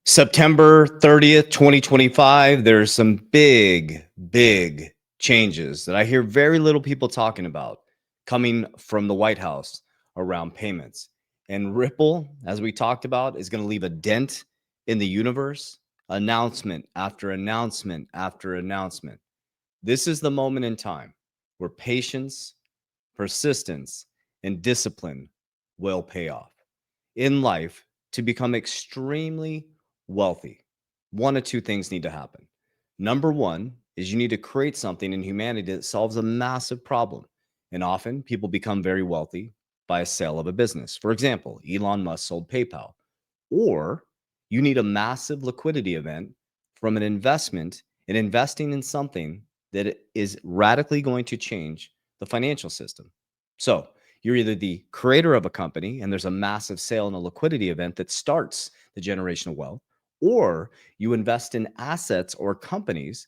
September 30th, 2025, there's some big changes that I hear very little people talking about coming from the White House around payments. And Ripple, as we talked about, is going to leave a dent in the universe, announcement after announcement after announcement. This is the moment in time where patience, persistence, and discipline will pay off in life. To become extremely wealthy, one of two things need to happen. Number one is you need to create something in humanity that solves a massive problem. And often people become very wealthy by a sale of a business. For example, Elon Musk sold PayPal. Or you need a massive liquidity event from an investment in investing in something that is radically going to change the financial system. So you're either the creator of a company and there's a massive sale and a liquidity event that starts the generational wealth, or you invest in assets or companies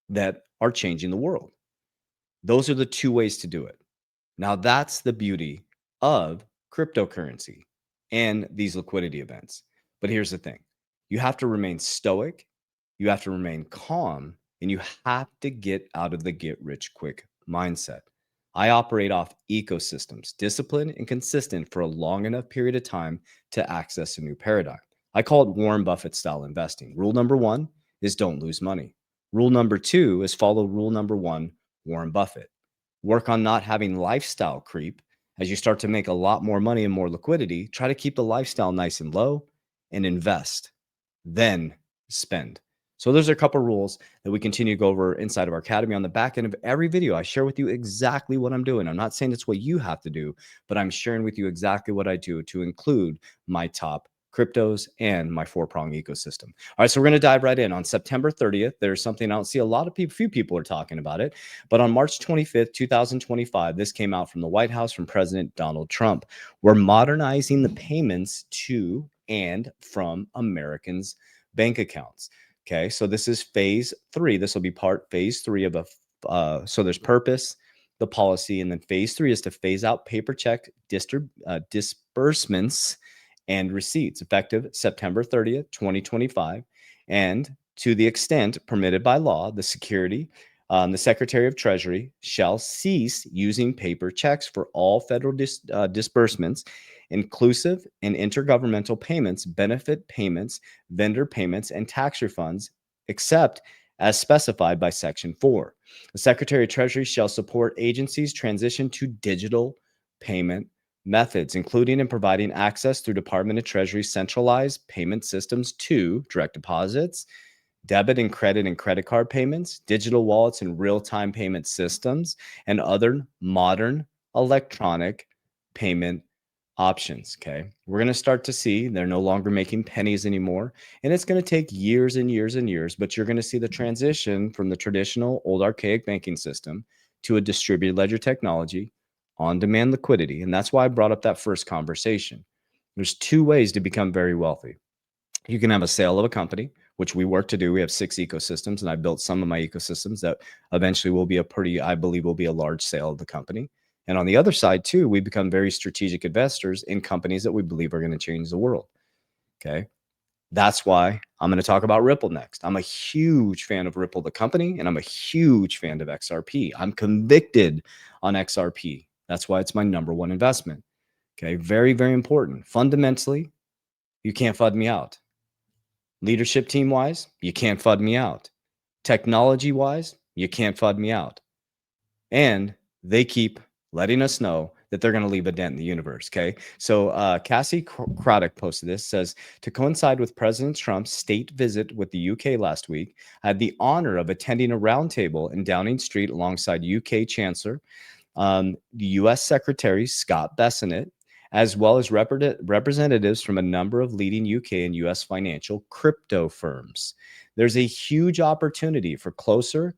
that are changing the world. Those are the two ways to do it. Now, that's the beauty of cryptocurrency and these liquidity events. But here's the thing: you have to remain stoic, you have to remain calm, and you have to get out of the get rich quick mindset. I operate off ecosystems, disciplined and consistent for a long enough period of time to access a new paradigm. I call it Warren Buffett style investing. Rule number one is don't lose money. Rule number two is follow rule number one, Warren Buffett. Work on not having lifestyle creep. As you start to make a lot more money and more liquidity, try to keep the lifestyle nice and low and invest, then spend. So those are a couple of rules that we continue to go over inside of our academy. On the back end of every video, I share with you exactly what I'm doing. I'm not saying it's what you have to do, but I'm sharing with you exactly what I do to include my top cryptos and my four-prong ecosystem. All right, so we're going to dive right in. On September 30th, there's something I don't see a lot of people, few people are talking about it, but on March 25th, 2025, this came out from the White House from President Donald Trump. We're modernizing the payments to and from Americans' bank accounts. Okay, so this is phase three. This will be phase three of a, so there's purpose, the policy, and then phase three is to phase out paper check disbursements and receipts effective September 30th, 2025. And to the extent permitted by law, the Secretary of Treasury shall cease using paper checks for all federal disbursements, inclusive and intergovernmental payments, benefit payments, vendor payments, and tax refunds, except as specified by Section 4. The Secretary of Treasury shall support agencies' transition to digital payment methods, including in providing access through Department of Treasury centralized payment systems to direct deposits, debit and credit card payments, digital wallets and real-time payment systems, and other modern electronic payment options. Okay. We're going to start to see they're no longer making pennies anymore. And it's going to take years and years and years, but you're going to see the transition from the traditional old archaic banking system to a distributed ledger technology, on demand liquidity. And that's why I brought up that first conversation. There's two ways to become very wealthy. You can have a sale of a company, which we work to do. We have 6 ecosystems, and I built some of my ecosystems that eventually will be I believe will be a large sale of the company. And on the other side too, we become very strategic investors in companies that we believe are going to change the world. Okay. That's why I'm going to talk about Ripple next. I'm a huge fan of Ripple, the company, and I'm a huge fan of XRP. I'm convicted on XRP. That's why it's my number one investment. Okay. Very, very important. Fundamentally, you can't FUD me out. Leadership team wise, you can't FUD me out. Technology wise, you can't FUD me out. And they keep letting us know that they're going to leave a dent in the universe. Okay. So Cassie Craddock posted this, says, to coincide with President Trump's state visit with the UK last week, I had the honor of attending a roundtable in Downing Street alongside UK Chancellor, the US Secretary Scott Bessent, as well as representatives from a number of leading UK and US financial crypto firms. There's a huge opportunity for closer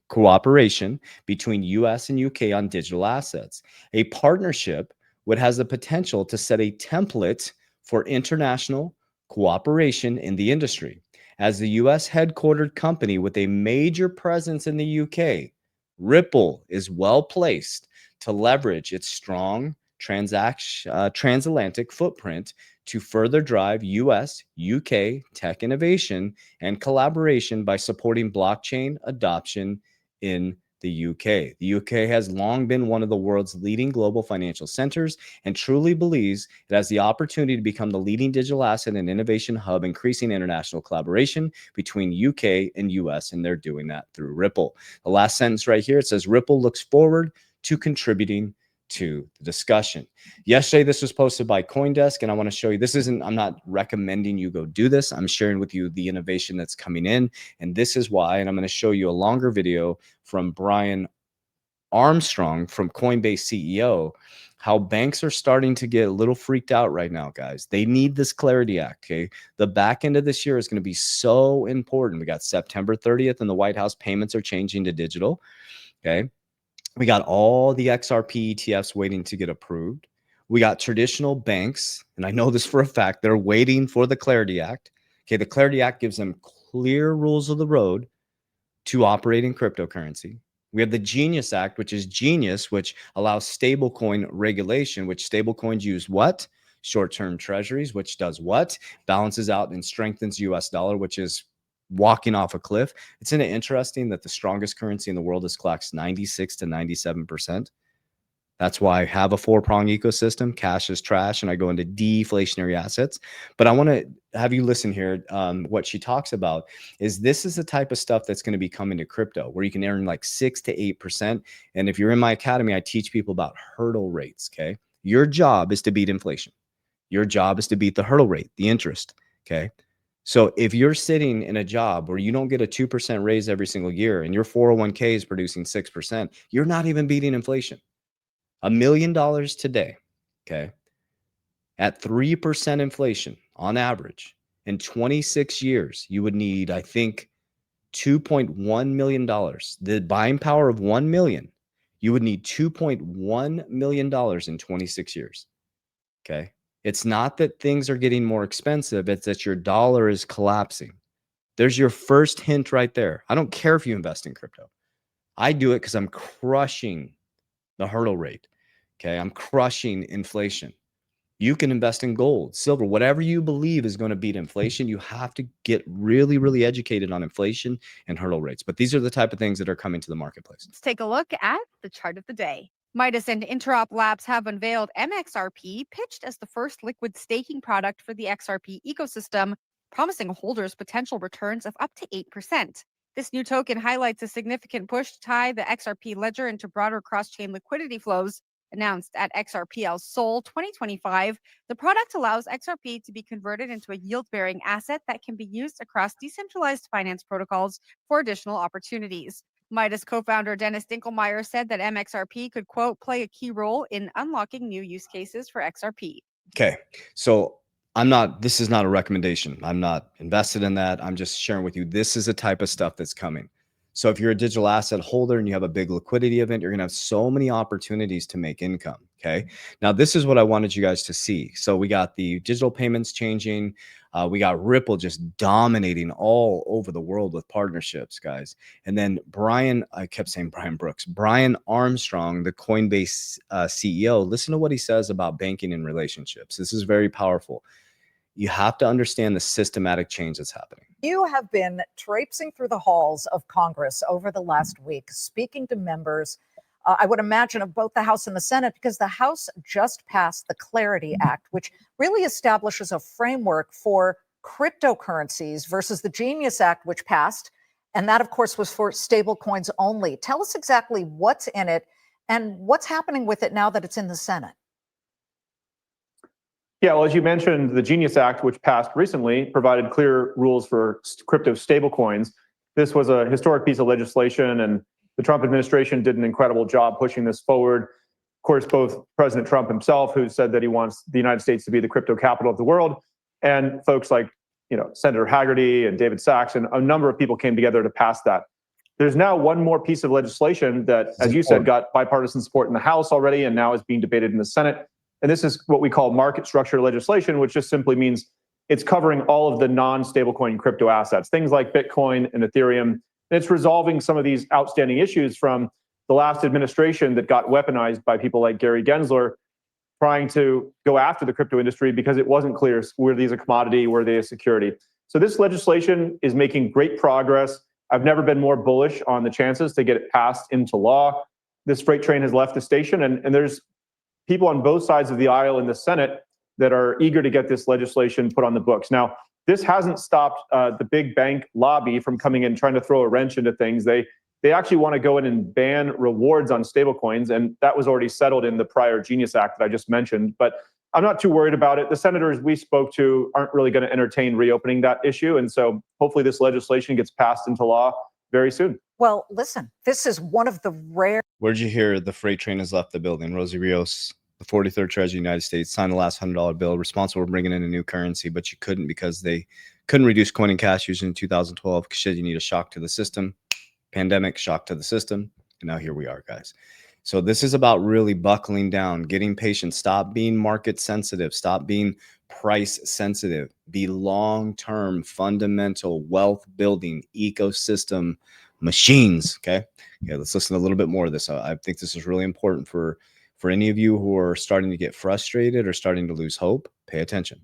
cooperation between US and UK on digital assets. A partnership would has the potential to set a template for international cooperation in the industry. As the US headquartered company with a major presence in the UK, Ripple is well placed to leverage its strong transatlantic footprint to further drive US, UK tech innovation and collaboration by supporting blockchain adoption in the UK. The UK has long been one of the world's leading global financial centers and truly believes it has the opportunity to become the leading digital asset and innovation hub, increasing international collaboration between UK and US, and they're doing that through Ripple. The last sentence right here, it says Ripple looks forward to contributing to the discussion. Yesterday, this was posted by CoinDesk, and I want to show you, I'm not recommending you go do this. I'm sharing with you the innovation that's coming in, and this is why, and I'm going to show you a longer video from Brian Armstrong from Coinbase CEO, how banks are starting to get a little freaked out right now, guys. They need this Clarity Act, okay? The back end of this year is going to be so important. We got September 30th and the White House, payments are changing to digital, okay? We got all the XRP ETFs waiting to get approved. We got traditional banks, and I know this for a fact, they're waiting for the Clarity Act. Okay, the Clarity Act gives them clear rules of the road to operate in cryptocurrency. We have the Genius Act, which is genius, which allows stablecoin regulation, which stablecoins use what? Short-term treasuries, which does what? Balances out and strengthens US dollar, which is walking off a cliff. Isn't it interesting that the strongest currency in the world is collapsed 96 to 97%? That's why I have a four-prong ecosystem. Cash is trash, and I go into deflationary assets. But I want to have you listen here. What she talks about is this is the type of stuff that's going to be coming to crypto, where you can earn like 6 to 8%. And if you're in my academy, I teach people about hurdle rates, okay? Your job is to beat inflation. Your job is to beat the hurdle rate, the interest, okay? So if you're sitting in a job where you don't get a 2% raise every single year and your 401k is producing 6%, you're not even beating inflation. $1 million today, okay, at 3% inflation on average, in 26 years, you would need, I think, $2.1 million. The buying power of 1 million, you would need $2.1 million in 26 years, okay? It's not that things are getting more expensive, it's that your dollar is collapsing. There's your first hint right there. I don't care if you invest in crypto. I do it because I'm crushing the hurdle rate. Okay, I'm crushing inflation. You can invest in gold, silver, whatever you believe is going to beat inflation. You have to get really, really educated on inflation and hurdle rates. But these are the type of things that are coming to the marketplace. Let's take a look at the chart of the day. Midas and Interop Labs have unveiled MXRP, pitched as the first liquid staking product for the XRP ecosystem, promising holders potential returns of up to 8%. This new token highlights a significant push to tie the XRP ledger into broader cross-chain liquidity flows. Announced at XRPL Seoul 2025, the product allows XRP to be converted into a yield-bearing asset that can be used across decentralized finance protocols for additional opportunities. Midas co-founder Dennis Dinkelmeyer said that MXRP could, quote, play a key role in unlocking new use cases for XRP. Okay, so this is not a recommendation. I'm not invested in that. I'm just sharing with you, this is the type of stuff that's coming. So if you're a digital asset holder and you have a big liquidity event, you're going to have so many opportunities to make income. Okay. Now, this is what I wanted you guys to see. So we got the digital payments changing. We got Ripple just dominating all over the world with partnerships, guys. And then I kept saying Brian Brooks, Brian Armstrong, the Coinbase CEO, listen to what he says about banking and relationships. This is very powerful. You have to understand the systematic change that's happening. You have been traipsing through the halls of Congress over the last week, speaking to members, I would imagine, of both the House and the Senate, because the House just passed the Clarity Act, which really establishes a framework for cryptocurrencies versus the Genius Act, which passed. And that, of course, was for stable coins only. Tell us exactly what's in it and what's happening with it now that it's in the Senate. Yeah, well, as you mentioned, the Genius Act, which passed recently, provided clear rules for crypto stablecoins. This was a historic piece of legislation, and the Trump administration did an incredible job pushing this forward. Of course, both President Trump himself, who said that he wants the United States to be the crypto capital of the world, and folks like Senator Haggerty and David Sachs, and a number of people came together to pass that. There's now one more piece of legislation that, as you said, got bipartisan support in the House already, and now is being debated in the Senate. And this is what we call market structure legislation, which just simply means it's covering all of the non-stablecoin crypto assets, things like Bitcoin and Ethereum. And it's resolving some of these outstanding issues from the last administration that got weaponized by people like Gary Gensler trying to go after the crypto industry because it wasn't clear, were these a commodity, were they a security? So this legislation is making great progress. I've never been more bullish on the chances to get it passed into law. This freight train has left the station, and there's people on both sides of the aisle in the Senate that are eager to get this legislation put on the books. Now, this hasn't stopped the big bank lobby from coming in trying to throw a wrench into things. They actually want to go in and ban rewards on stablecoins, and that was already settled in the prior Genius Act that I just mentioned. But I'm not too worried about it. The senators we spoke to aren't really going to entertain reopening that issue, and so hopefully this legislation gets passed into law very soon. Well, listen, this is one of the rare. Where'd you hear the freight train has left the building? Rosie Rios, the 43rd Treasury of the United States, signed the last $100 bill responsible for bringing in a new currency, but you couldn't because they couldn't reduce coin and cash usage in 2012 because you need a shock to the system. Pandemic, shock to the system. And now here we are, guys. So this is about really buckling down, getting patient, stop being market sensitive, stop being price sensitive, be long-term, fundamental, wealth building, ecosystem machines. Okay. Let's listen a little bit more of this. I think this is really important for any of you who are starting to get frustrated or starting to lose hope. Pay attention.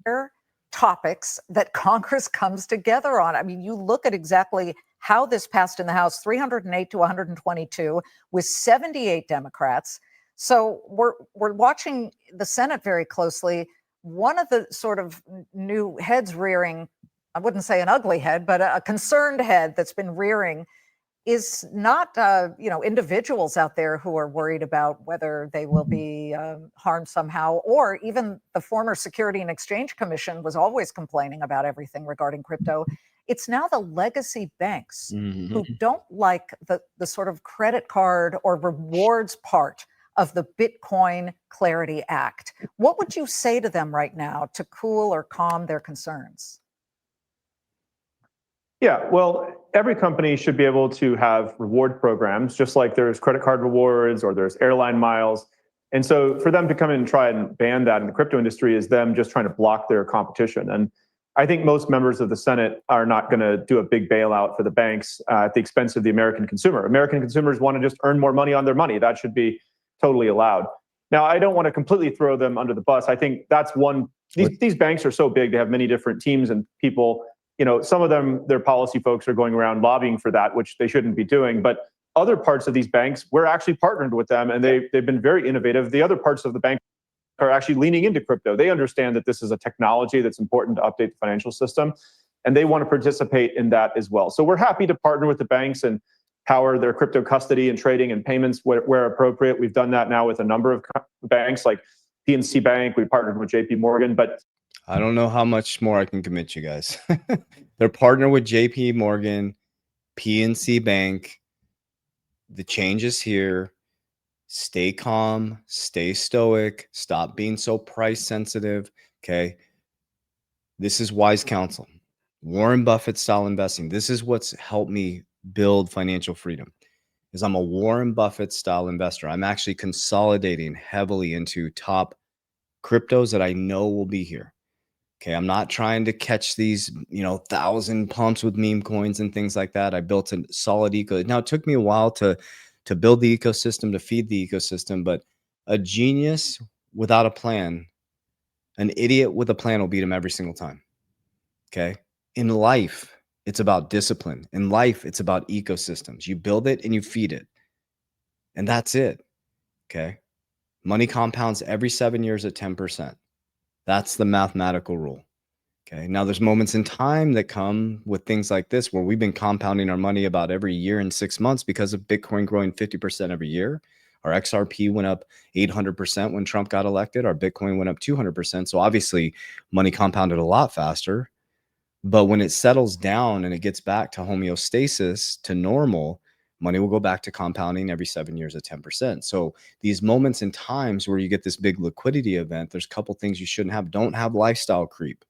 Topics that Congress comes together on. I mean, you look at exactly how this passed in the House, 308 to 122 with 78 Democrats. So we're watching the Senate very closely. One of the sort of new heads rearing, I wouldn't say an ugly head, but a concerned head that's been rearing is not, individuals out there who are worried about whether they will be harmed somehow, or even the former Security and Exchange Commission was always complaining about everything regarding crypto. It's now the legacy banks who don't like the sort of credit card or rewards part of the Bitcoin Clarity Act. What would you say to them right now to cool or calm their concerns? Yeah, well, every company should be able to have reward programs, just like there's credit card rewards or there's airline miles. And so for them to come in and try and ban that in the crypto industry is them just trying to block their competition. And I think most members of the Senate are not going to do a big bailout for the banks at the expense of the American consumer. American consumers want to just earn more money on their money. That should be totally allowed. Now, I don't want to completely throw them under the bus. I think that's one. These banks are so big, they have many different teams and people. Some of them, their policy folks are going around lobbying for that, which they shouldn't be doing. But other parts of these banks, we're actually partnered with them, and they've been very innovative. The other parts of the bank are actually leaning into crypto. They understand that this is a technology that's important to update the financial system, and they want to participate in that as well. So we're happy to partner with the banks and power their crypto custody and trading and payments where appropriate. We've done that now with a number of banks like PNC Bank. We partnered with JP Morgan, but I don't know how much more I can commit you guys. They're partnered with JP Morgan, PNC Bank. The change is here. Stay calm, stay stoic, stop being so price sensitive. Okay. This is wise counsel. Warren Buffett style investing. This is what's helped me build financial freedom. Is I'm a Warren Buffett style investor. I'm actually consolidating heavily into top cryptos that I know will be here. Okay, I'm not trying to catch these, 1,000 pumps with meme coins and things like that. I built a solid eco. Now, it took me a while to build the ecosystem, to feed the ecosystem, but a genius without a plan, an idiot with a plan will beat him every single time. Okay, in life, it's about discipline. In life, it's about ecosystems. You build it and you feed it, and that's it. Okay, money compounds every 7 years at 10%. That's the mathematical rule. Okay. Now there's moments in time that come with things like this where we've been compounding our money about every year and 6 months because of Bitcoin growing 50% every year. Our XRP went up 800% when Trump got elected. Our Bitcoin went up 200%. So obviously money compounded a lot faster. But when it settles down and it gets back to homeostasis, to normal, money will go back to compounding every 7 years at 10%. So these moments in times where you get this big liquidity event, there's a couple things you shouldn't have. Don't have lifestyle creep.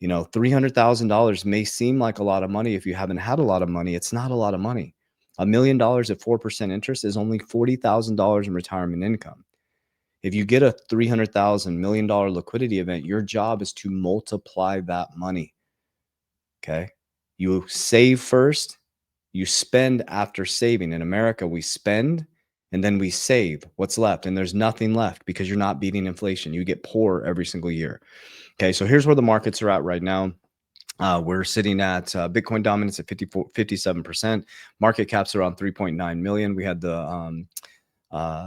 $300,000 may seem like a lot of money. If you haven't had a lot of money, it's not a lot of money. $1 million at 4% interest is only $40,000 in retirement income. If you get a $300,000 $1 million liquidity event, your job is to multiply that money. Okay. You save first, you spend after saving. In America, we spend and then we save what's left, and there's nothing left because you're not beating inflation. You get poor every single year. Okay, so here's where the markets are at right now. We're sitting at Bitcoin dominance at 57%. Market caps around 3.9 million. We had the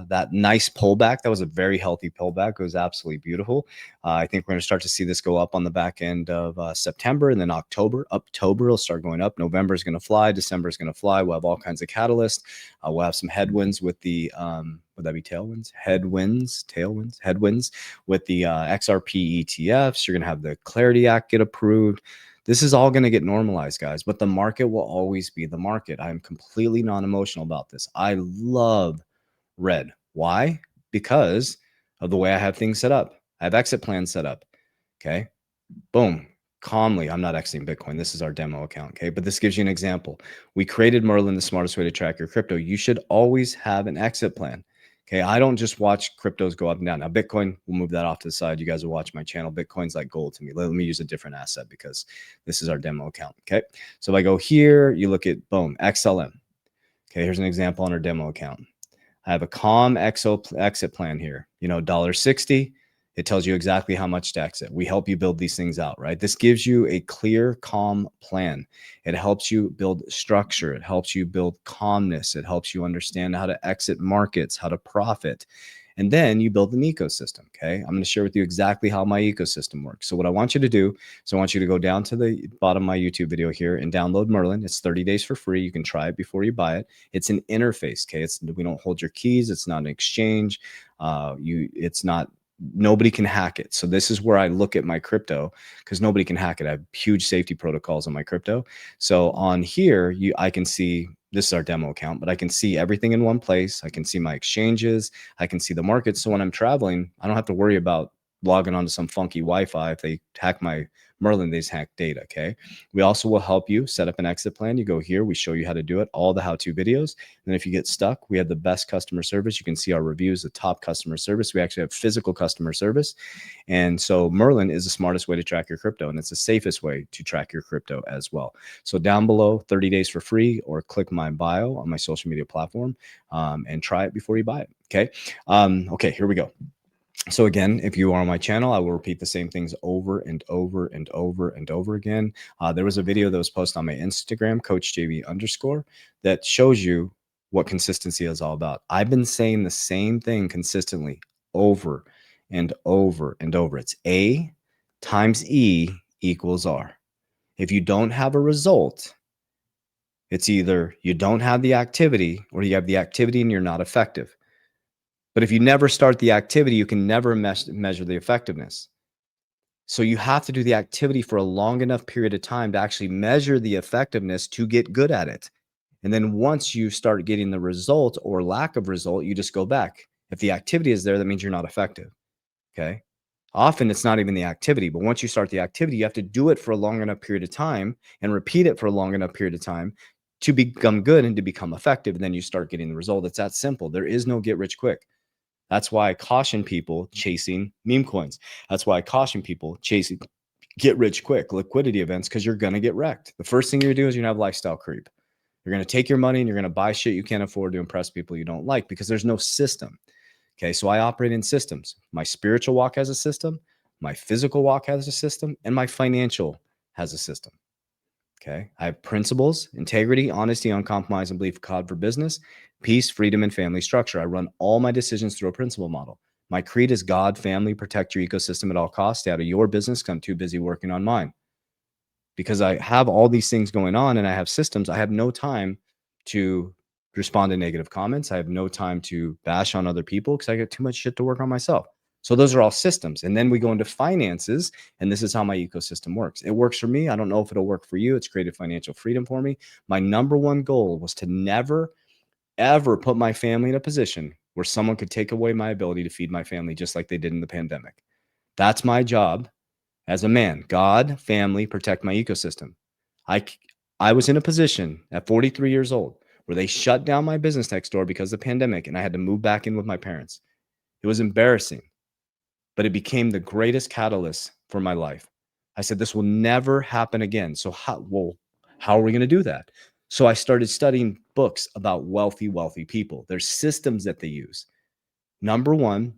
that nice pullback. That was a very healthy pullback. It was absolutely beautiful. I think we're going to start to see this go up on the back end of September, and then October. October will start going up. November is going to fly. December is going to fly. We'll have all kinds of catalysts. We'll have some headwinds with the would that be tailwinds? Headwinds with the XRP ETFs. You're going to have the Clarity Act get approved. This is all going to get normalized, guys, but the market will always be the market. I'm completely non-emotional about this. I love red. Why? Because of the way I have things set up. I have exit plans set up. Okay. Boom. Calmly. I'm not exiting Bitcoin. This is our demo account. Okay. But this gives you an example. We created Merlin, the smartest way to track your crypto. You should always have an exit plan. Okay. I don't just watch cryptos go up and down. Now, Bitcoin, we'll move that off to the side. You guys will watch my channel. Bitcoin's like gold to me. Let me use a different asset because this is our demo account. Okay. So if I go here, you look at boom, XLM. Okay. Here's an example on our demo account. I have a calm exit plan here, you know, $1.60. It tells you exactly how much to exit. We help you build these things out, right? This gives you a clear, calm plan. It helps you build structure. It helps you build calmness. It helps you understand how to exit markets, how to profit. And then you build an ecosystem, okay? I'm going to share with you exactly how my ecosystem works. So what I want you to do is I want you to go down to the bottom of my YouTube video here and download Merlin. It's 30 days for free. You can try it before you buy it. It's an interface, okay? We don't hold your keys. It's not an exchange. It's not, nobody can hack it. So this is where I look at my crypto because nobody can hack it. I have huge safety protocols on my crypto. So on here, I can see, this is our demo account, but I can see everything in one place. I can see my exchanges. I can see the markets. So when I'm traveling, I don't have to worry about logging onto some funky Wi-Fi. If they hack my Merlin, they just hack data, okay? We also will help you set up an exit plan. You go here, we show you how to do it, all the how-to videos. And if you get stuck, we have the best customer service. You can see our reviews, the top customer service. We actually have physical customer service. And so Merlin is the smartest way to track your crypto, and it's the safest way to track your crypto as well. So down below, 30 days for free, or click my bio on my social media platform and try it before you buy it, okay? Okay, here we go. So again, if you are on my channel, I will repeat the same things over and over and over and over again. There was a video that was posted on my Instagram, CoachJB_, that shows you what consistency is all about. I've been saying the same thing consistently over and over and over. It's A times E equals R. If you don't have a result, it's either you don't have the activity or you have the activity and you're not effective. But if you never start the activity, you can never measure the effectiveness. So you have to do the activity for a long enough period of time to actually measure the effectiveness to get good at it. And then once you start getting the result or lack of result, you just go back. If the activity is there, that means you're not effective. Okay. Often it's not even the activity, but once you start the activity, you have to do it for a long enough period of time and repeat it for a long enough period of time to become good and to become effective. And then you start getting the result. It's that simple. There is no get rich quick. That's why I caution people chasing meme coins. That's why I caution people chasing get rich quick liquidity events, because you're going to get wrecked. The first thing you're going to do is you're going to have lifestyle creep. You're going to take your money and you're going to buy shit you can't afford to impress people you don't like because there's no system. Okay, so I operate in systems. My spiritual walk has a system, my physical walk has a system, and my financial has a system. Okay, I have principles, integrity, honesty, uncompromising belief, God for business, peace, freedom, and family structure. I run all my decisions through a principle model. My creed is God, family, protect your ecosystem at all costs. Stay out of your business because I'm too busy working on mine. Because I have all these things going on and I have systems, I have no time to respond to negative comments. I have no time to bash on other people because I got too much shit to work on myself. So those are all systems. And then we go into finances, and this is how my ecosystem works. It works for me. I don't know if it'll work for you. It's created financial freedom for me. My number one goal was to never, ever put my family in a position where someone could take away my ability to feed my family just like they did in the pandemic. That's my job as a man. God, family, protect my ecosystem. I was in a position at 43 years old where they shut down my business next door because of the pandemic, and I had to move back in with my parents. It was embarrassing, but it became the greatest catalyst for my life. I said, this will never happen again. So how are we going to do that? So I started studying books about wealthy people. There's systems that they use. Number one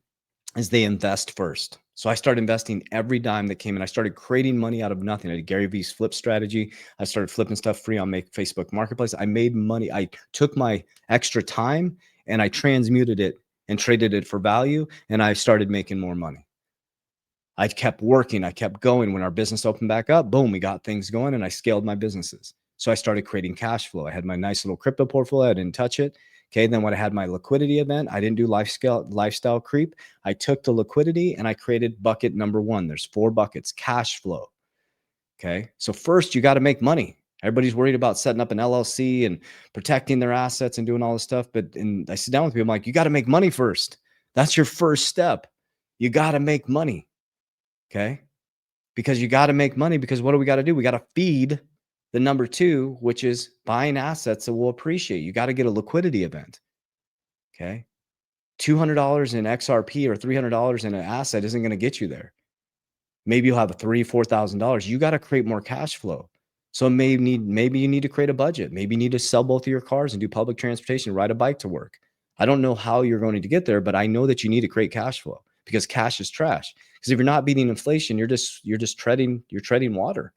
is they invest first. So I started investing every dime that came in. I started creating money out of nothing. I did Gary Vee's flip strategy. I started flipping stuff free on Facebook Marketplace. I made money. I took my extra time and I transmuted it and traded it for value, and I started making more money. I kept working. I kept going. When our business opened back up, boom, we got things going, and I scaled my businesses. So I started creating cash flow. I had my nice little crypto portfolio. I didn't touch it. Okay. Then when I had my liquidity event, I didn't do lifestyle creep. I took the liquidity and I created bucket number one. There's 4 buckets: cash flow. Okay. So first you got to make money. Everybody's worried about setting up an LLC and protecting their assets and doing all this stuff. But I sit down with people, I'm like, you got to make money first. That's your first step. You got to make money. Okay. Because you got to make money, because what do we got to do? We got to feed the number 2, which is buying assets that will appreciate. You got to get a liquidity event. Okay. $200 in XRP or $300 in an asset isn't going to get you there. Maybe you'll have $3,000-$4,000. You got to create more cash flow. So maybe you need to create a budget. Maybe you need to sell both of your cars and do public transportation, ride a bike to work. I don't know how you're going to get there, but I know that you need to create cash flow, because cash is trash. Because if you're not beating inflation, you're just treading water.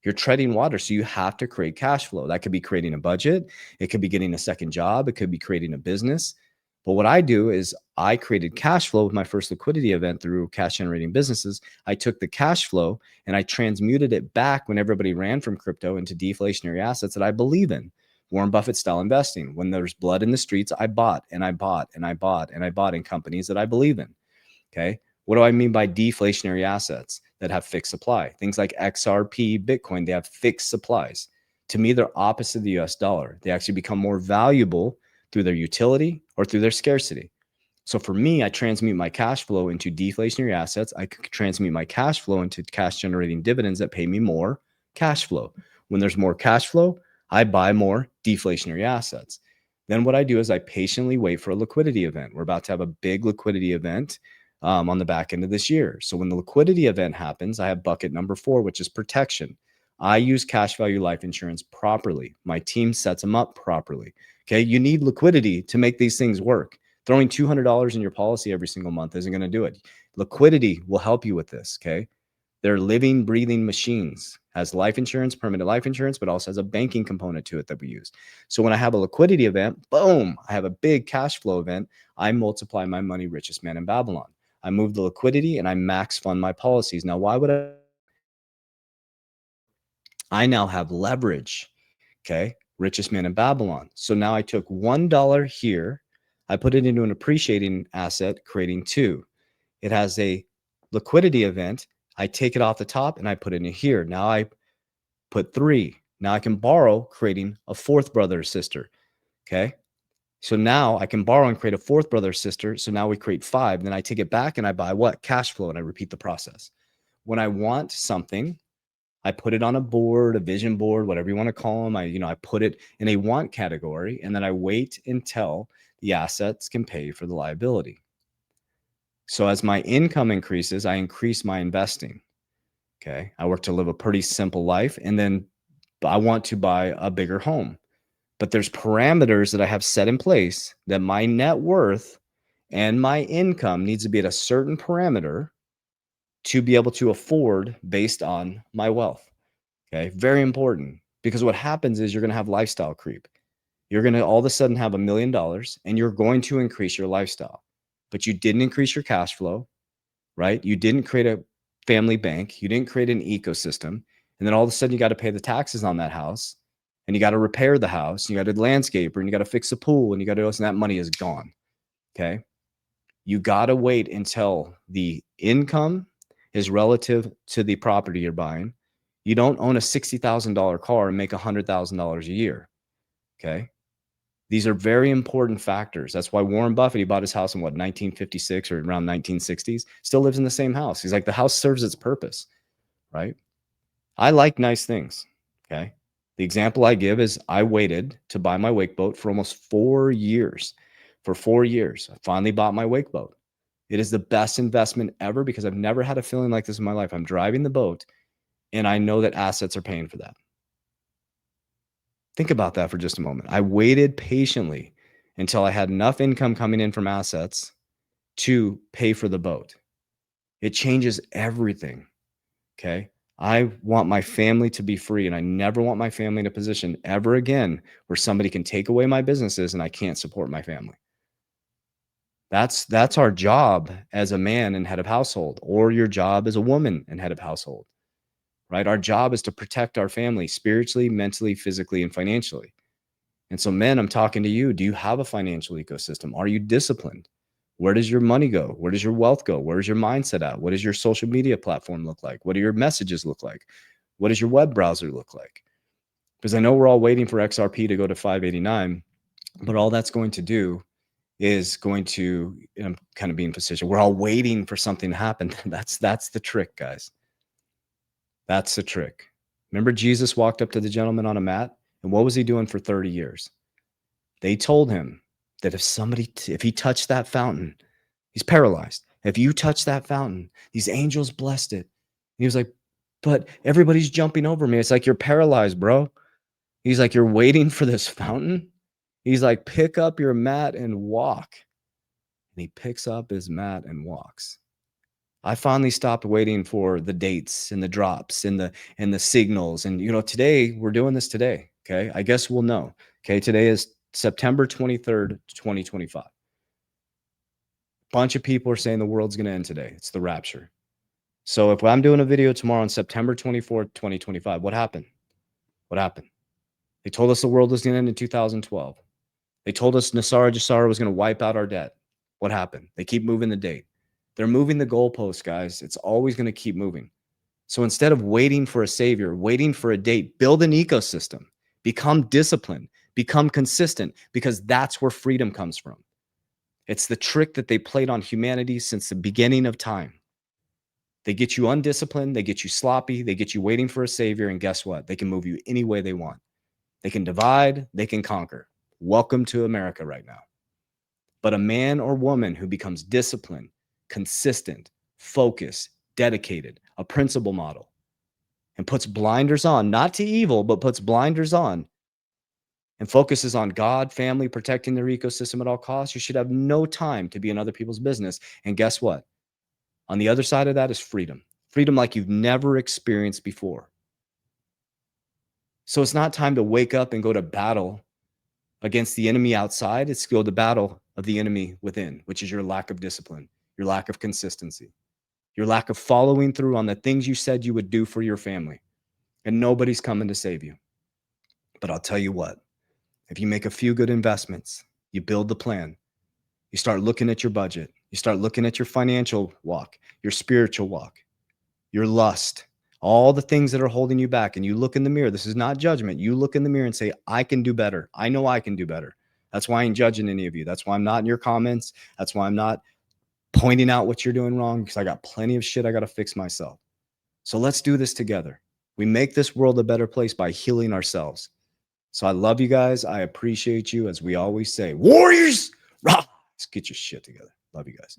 You're treading water. So you have to create cash flow. That could be creating a budget. It could be getting a second job. It could be creating a business. But what I do is I created cash flow with my first liquidity event through cash generating businesses. I took the cash flow and I transmuted it back when everybody ran from crypto into deflationary assets that I believe in. Warren Buffett style investing. When there's blood in the streets, I bought and I bought and I bought and I bought in companies that I believe in. Okay. What do I mean by deflationary assets that have fixed supply? Things like XRP, Bitcoin, they have fixed supplies. To me, they're opposite of the US dollar. They actually become more valuable through their utility or through their scarcity. So for me, I transmute my cash flow into deflationary assets. I could transmute my cash flow into cash generating dividends that pay me more cash flow. When there's more cash flow, I buy more deflationary assets. Then what I do is I patiently wait for a liquidity event. We're about to have a big liquidity event on the back end of this year. So when the liquidity event happens, I have bucket number 4, which is protection. I use cash value life insurance properly. My team sets them up properly. Okay. You need liquidity to make these things work. Throwing $200 in your policy every single month isn't going to do it. Liquidity will help you with this. Okay. They're living, breathing machines. Has life insurance, permanent life insurance, but also has a banking component to it that we use. So when I have a liquidity event, boom, I have a big cash flow event. I multiply my money, richest man in Babylon. I move the liquidity and I max fund my policies. Now, why would I now have leverage? Okay. Richest man in Babylon. So now I took $1 here. I put it into an appreciating asset, creating 2. It has a liquidity event. I take it off the top and I put it in here. Now I put 3. Now I can borrow, creating a 4th brother or sister. Okay. So now I can borrow and create a 4th brother or sister. So now we create 5. Then I take it back and I buy what? Cash flow. And I repeat the process. When I want something, I put it on a board, a vision board, whatever you want to call them. I put it in a want category, and then I wait until the assets can pay for the liability. So as my income increases, I increase my investing. Okay. I work to live a pretty simple life, and then I want to buy a bigger home. But there's parameters that I have set in place that my net worth and my income needs to be at a certain parameter to be able to afford based on my wealth. Okay. Very important, because what happens is you're going to have lifestyle creep. You're going to all of a sudden have $1 million and you're going to increase your lifestyle, but you didn't increase your cash flow, right? You didn't create a family bank. You didn't create an ecosystem. And then all of a sudden you got to pay the taxes on that house, and you got to repair the house. You got to landscaper, and you got to fix the pool, and you got to do this, and that money is gone. Okay. You got to wait until the income is relative to the property you're buying. You don't own a $60,000 car and make $100,000 a year. Okay. These are very important factors. That's why Warren Buffett, he bought his house in 1956 or around 1960s, still lives in the same house. He's like, the house serves its purpose, right? I like nice things. Okay. The example I give is I waited to buy my wake boat for almost 4 years. For 4 years, I finally bought my wake boat. It is the best investment ever, because I've never had a feeling like this in my life. I'm driving the boat and I know that assets are paying for that. Think about that for just a moment. I waited patiently until I had enough income coming in from assets to pay for the boat. It changes everything. Okay. I want my family to be free, and I never want my family in a position ever again where somebody can take away my businesses and I can't support my family. That's our job as a man and head of household, or your job as a woman and head of household, right? Our job is to protect our family spiritually, mentally, physically, and financially. And so, men, I'm talking to you. Do you have a financial ecosystem? Are you disciplined? Where does your money go? Where does your wealth go? Where is your mindset at? What does your social media platform look like? What do your messages look like? What does your web browser look like? Because I know we're all waiting for XRP to go to 589, but all that's going to do is going to, and I'm kind of being facetious, we're all waiting for something to happen. That's the trick, guys. That's the trick. Remember, Jesus walked up to the gentleman on a mat, and what was he doing for 30 years? They told him that if he touched that fountain, he's paralyzed. If you touch that fountain, these angels blessed it. And he was like, but everybody's jumping over me. It's like, you're paralyzed, bro. He's like, you're waiting for this fountain. He's like, pick up your mat and walk. And he picks up his mat and walks. I finally stopped waiting for the dates and the drops and the signals. And today we're doing this today. Okay. I guess we'll know. Okay. Today is September 23rd, 2025. Bunch of people are saying the world's going to end today. It's the rapture. So if I'm doing a video tomorrow on September 24th, 2025, what happened? What happened? They told us the world was going to end in 2012. They told us Nasara Jassara was going to wipe out our debt. What happened? They keep moving the date. They're moving the goalposts, guys. It's always going to keep moving. So instead of waiting for a savior, waiting for a date, build an ecosystem, become disciplined, become consistent, because that's where freedom comes from. It's the trick that they played on humanity since the beginning of time. They get you undisciplined, they get you sloppy, they get you waiting for a savior, and guess what? They can move you any way they want. They can divide, they can conquer. Welcome to America right now. But a man or woman who becomes disciplined, consistent, focused, dedicated, a principle model, and puts blinders on, not to evil, but puts blinders on, and focuses on God, family, protecting their ecosystem at all costs, you should have no time to be in other people's business. And guess what? On the other side of that is freedom. Freedom like you've never experienced before. So it's not time to wake up and go to battle against the enemy outside. It's go to battle of the enemy within, which is your lack of discipline, your lack of consistency, your lack of following through on the things you said you would do for your family. And nobody's coming to save you. But I'll tell you what, if you make a few good investments, you build the plan, you start looking at your budget, you start looking at your financial walk, your spiritual walk, your lust, all the things that are holding you back, and you look in the mirror. This is not judgment. You look in the mirror and say, I can do better. I know I can do better. That's why I ain't judging any of you. That's why I'm not in your comments. That's why I'm not pointing out what you're doing wrong, because I got plenty of shit I got to fix myself. So let's do this together. We make this world a better place by healing ourselves. So I love you guys. I appreciate you. As we always say, Warriors, rise. Get your shit together. Love you guys.